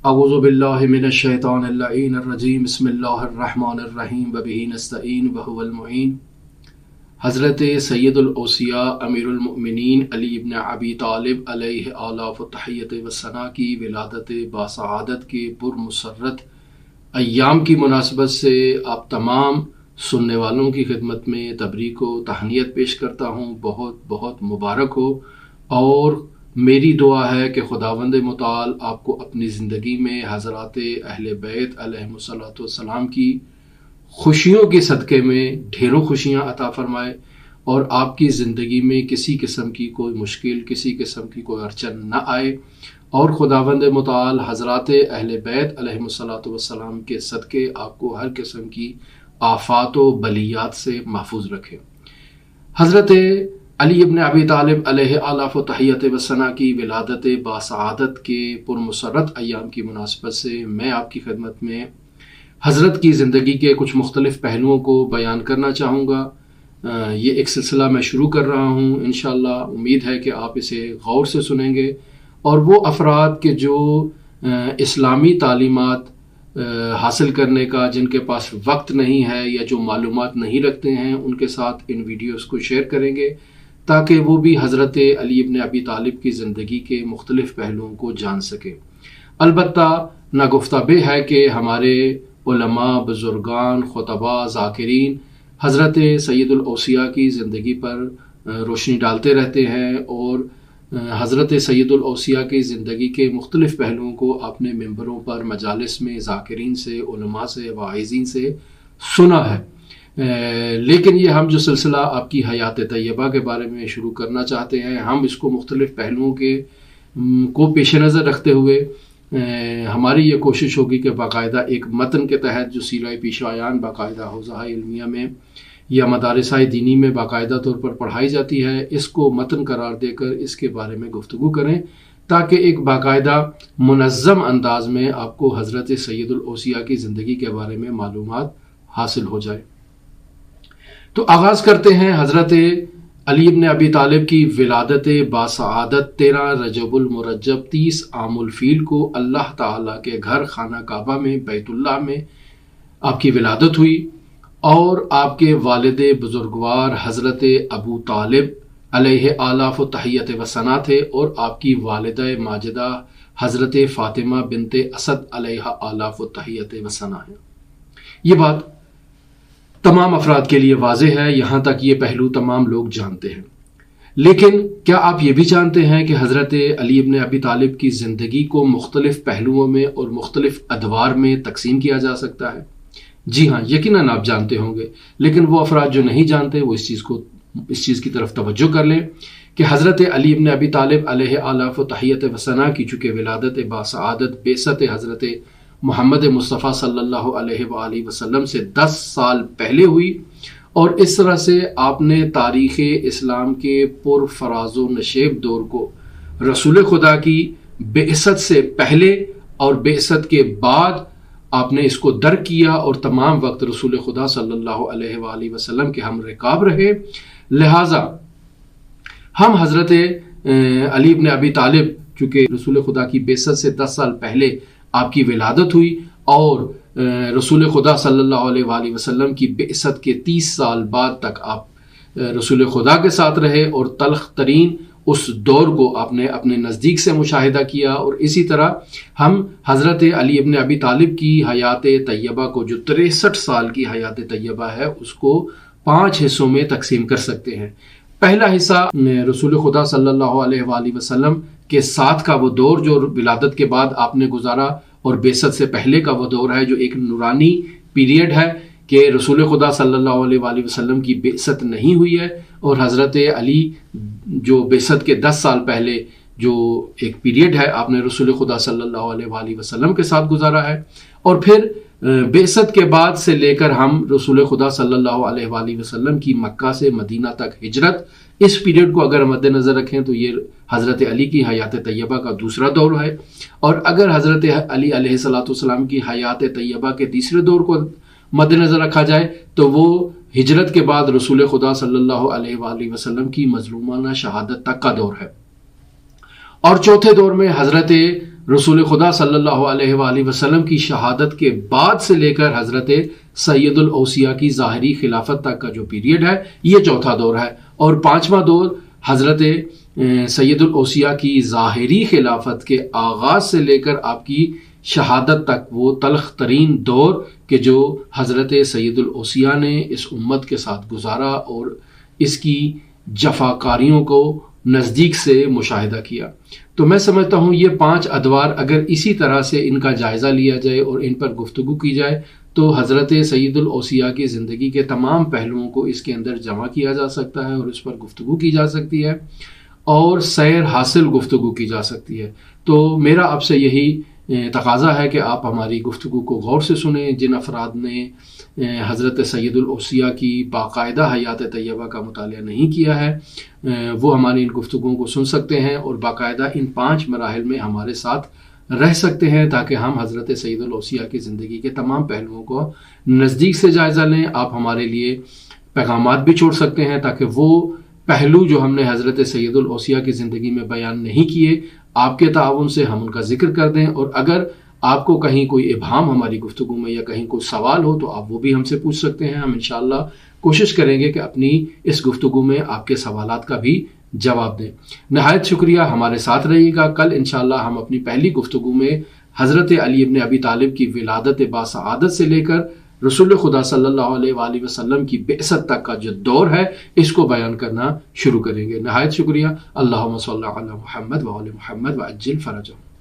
اعوذ باللہ من الشیطان اللعین الرجیم بسم اللہ الرحمن الرحیم وبہ نستعین وہو المعین۔ حضرت سید الاوصیاء امیر المؤمنین علی ابن ابی طالب علیہ آلاف التحیت والثناء کی ولادت باسعادت کے پرمسرت ایام کی مناسبت سے آپ تمام سننے والوں کی خدمت میں تبریک و تہنیت پیش کرتا ہوں۔ بہت بہت مبارک ہو، اور میری دعا ہے کہ خداوند متعال آپ کو اپنی زندگی میں حضرات اہل بیت علیہم الصلوۃ والسلام کی خوشیوں کے صدقے میں ڈھیروں خوشیاں عطا فرمائے، اور آپ کی زندگی میں کسی قسم کی کوئی مشکل، کسی قسم کی کوئی اڑچن نہ آئے، اور خداوند متعال حضرات اہل بیت علیہم الصلوۃ والسلام کے صدقے آپ کو ہر قسم کی آفات و بلیات سے محفوظ رکھے۔ حضرت علی ابن ابی طالب علیہ آلاف و تحیت والثناء کی ولادت باسعادت کے پرمسرت ایام کی مناسبت سے میں آپ کی خدمت میں حضرت کی زندگی کے کچھ مختلف پہلوؤں کو بیان کرنا چاہوں گا۔ یہ ایک سلسلہ میں شروع کر رہا ہوں، انشاءاللہ امید ہے کہ آپ اسے غور سے سنیں گے، اور وہ افراد کے جو اسلامی تعلیمات حاصل کرنے کا جن کے پاس وقت نہیں ہے یا جو معلومات نہیں رکھتے ہیں، ان کے ساتھ ان ویڈیوز کو شیئر کریں گے تاکہ وہ بھی حضرت علی ابن ابی طالب کی زندگی کے مختلف پہلوؤں کو جان سکیں۔ البتہ ناگفتہ بے ہے کہ ہمارے علماء، بزرگان، خطباء، ذاکرین حضرت سید الاوصیاء کی زندگی پر روشنی ڈالتے رہتے ہیں، اور حضرت سید الاوصیاء کی زندگی کے مختلف پہلوؤں کو اپنے ممبروں پر مجالس میں ذاکرین سے، علماء سے، واعظین سے سنا ہے۔ لیکن یہ ہم جو سلسلہ آپ کی حیات طیبہ کے بارے میں شروع کرنا چاہتے ہیں، ہم اس کو مختلف پہلوؤں کو پیش نظر رکھتے ہوئے ہماری یہ کوشش ہوگی کہ باقاعدہ ایک متن کے تحت جو سیرہ پیشوایان باقاعدہ حوزہ علمیہ میں یا مدارسہ دینی میں باقاعدہ طور پر پڑھائی جاتی ہے، اس کو متن قرار دے کر اس کے بارے میں گفتگو کریں تاکہ ایک باقاعدہ منظم انداز میں آپ کو حضرت سید الاوصیاء کی زندگی کے بارے میں معلومات حاصل ہو جائے۔ تو آغاز کرتے ہیں حضرت علی ابن ابی طالب کی ولادت باسعادت 13 رجب المرجب 30 عام الفیل کو اللہ تعالیٰ کے گھر خانہ کعبہ میں بیت اللہ میں آپ کی ولادت ہوئی، اور آپ کے والد بزرگوار حضرت ابو طالب علیہ آلاف و تحیت والثناء تھے، اور آپ کی والدہ ماجدہ حضرت فاطمہ بنت اسد علیہ آلاف و تحیت والثناء ہے۔ یہ بات تمام افراد کے لیے واضح ہے، یہاں تک یہ پہلو تمام لوگ جانتے ہیں۔ لیکن کیا آپ یہ بھی جانتے ہیں کہ حضرت علی ابن ابی طالب کی زندگی کو مختلف پہلوؤں میں اور مختلف ادوار میں تقسیم کیا جا سکتا ہے؟ جی ہاں، یقیناً آپ جانتے ہوں گے، لیکن وہ افراد جو نہیں جانتے وہ اس چیز کی طرف توجہ کر لیں کہ حضرت علی ابن ابی طالب علیہ آلاف و تحیت والثناء کی چونکہ ولادت باسعادت بعثت حضرت محمد مصطفیٰ صلی اللہ علیہ وآلہ وسلم سے 10 سال پہلے ہوئی، اور اس طرح سے آپ نے تاریخ اسلام کے پر فراز و نشیب دور کو رسول خدا کی بعثت سے پہلے اور بعثت کے بعد آپ نے اس کو درک کیا، اور تمام وقت رسول خدا صلی اللہ علیہ وآلہ وسلم کے ہم رکاب رہے۔ لہٰذا ہم حضرت علی ابن ابی طالب چونکہ رسول خدا کی بعثت سے 10 سال پہلے آپ کی ولادت ہوئی، اور رسول خدا صلی اللہ علیہ وآلہ وسلم کی بعثت کے 30 سال بعد تک آپ رسول خدا کے ساتھ رہے، اور تلخ ترین اس دور کو آپ نے اپنے نزدیک سے مشاہدہ کیا۔ اور اسی طرح ہم حضرت علی ابن ابی طالب کی حیات طیبہ کو جو 63 سال کی حیات طیبہ ہے اس کو 5 حصوں میں تقسیم کر سکتے ہیں۔ پہلا حصہ رسول خدا صلی اللہ علیہ وآلہ وسلم کے ساتھ کا وہ دور جو ولادت کے بعد آپ نے گزارا، اور بعثت سے پہلے کا وہ دور ہے جو ایک نورانی پیریڈ ہے کہ رسول خدا صلی اللہ علیہ وآلہ وسلم کی بعثت نہیں ہوئی ہے، اور حضرت علی جو بعثت کے 10 سال پہلے جو ایک پیریڈ ہے آپ نے رسول خدا صلی اللہ علیہ وآلہ وسلم کے ساتھ گزارا ہے، اور پھر بعثت کے بعد سے لے کر ہم رسول خدا صلی اللہ علیہ وآلہ وسلم کی مکہ سے مدینہ تک ہجرت، اس پیریڈ کو اگر مد نظر رکھیں تو یہ حضرت علی کی حیات طیبہ کا دوسرا دور ہے، اور اگر حضرت علی علیہ الصلوۃ والسلام کی حیات طیبہ کے تیسرے دور کو مد نظر رکھا جائے تو وہ ہجرت کے بعد رسول خدا صلی اللہ علیہ وآلہ وسلم کی مظلومانہ شہادت تک کا دور ہے۔ اور چوتھے دور میں حضرت رسول خدا صلی اللہ علیہ وآلہ وسلم کی شہادت کے بعد سے لے کر حضرت سید الاوصیاء کی ظاہری خلافت تک کا جو پیریڈ ہے یہ چوتھا دور ہے، اور پانچواں دور حضرت سید الاوصیاء کی ظاہری خلافت کے آغاز سے لے کر آپ کی شہادت تک وہ تلخ ترین دور کہ جو حضرت سید الاوصیاء نے اس امت کے ساتھ گزارا اور اس کی جفاکاریوں کو نزدیک سے مشاہدہ کیا۔ تو میں سمجھتا ہوں یہ 5 ادوار اگر اسی طرح سے ان کا جائزہ لیا جائے اور ان پر گفتگو کی جائے تو حضرت سید الاوصیاء کی زندگی کے تمام پہلوؤں کو اس کے اندر جمع کیا جا سکتا ہے اور اس پر گفتگو کی جا سکتی ہے اور سیر حاصل گفتگو کی جا سکتی ہے۔ تو میرا آپ سے یہی تقاضا ہے کہ آپ ہماری گفتگو کو غور سے سنیں۔ جن افراد نے حضرت سید الاوصیاء کی باقاعدہ حیات طیبہ کا مطالعہ نہیں کیا ہے وہ ہماری ان گفتگوؤں کو سن سکتے ہیں اور باقاعدہ ان 5 مراحل میں ہمارے ساتھ رہ سکتے ہیں تاکہ ہم حضرت سید الاوصیاء کی زندگی کے تمام پہلوؤں کو نزدیک سے جائزہ لیں۔ آپ ہمارے لیے پیغامات بھی چھوڑ سکتے ہیں تاکہ وہ پہلو جو ہم نے حضرت سید الاوصیاء کی زندگی میں بیان نہیں کیے آپ کے تعاون سے ہم ان کا ذکر کر دیں، اور اگر آپ کو کہیں کوئی ابہام ہماری گفتگو میں یا کہیں کوئی سوال ہو تو آپ وہ بھی ہم سے پوچھ سکتے ہیں۔ ہم انشاءاللہ کوشش کریں گے کہ اپنی اس گفتگو میں آپ کے سوالات کا بھی جواب دیں۔ نہایت شکریہ، ہمارے ساتھ رہیے گا۔ کل انشاءاللہ ہم اپنی پہلی گفتگو میں حضرت علی ابن ابی طالب کی ولادت باسعادت سے لے کر رسول خدا صلی اللہ علیہ وآلہ وسلم کی بعثت تک کا جو دور ہے اس کو بیان کرنا شروع کریں گے۔ نہایت شکریہ۔ اللہم صلی علی محمد وآل محمد وعجل فرجہ۔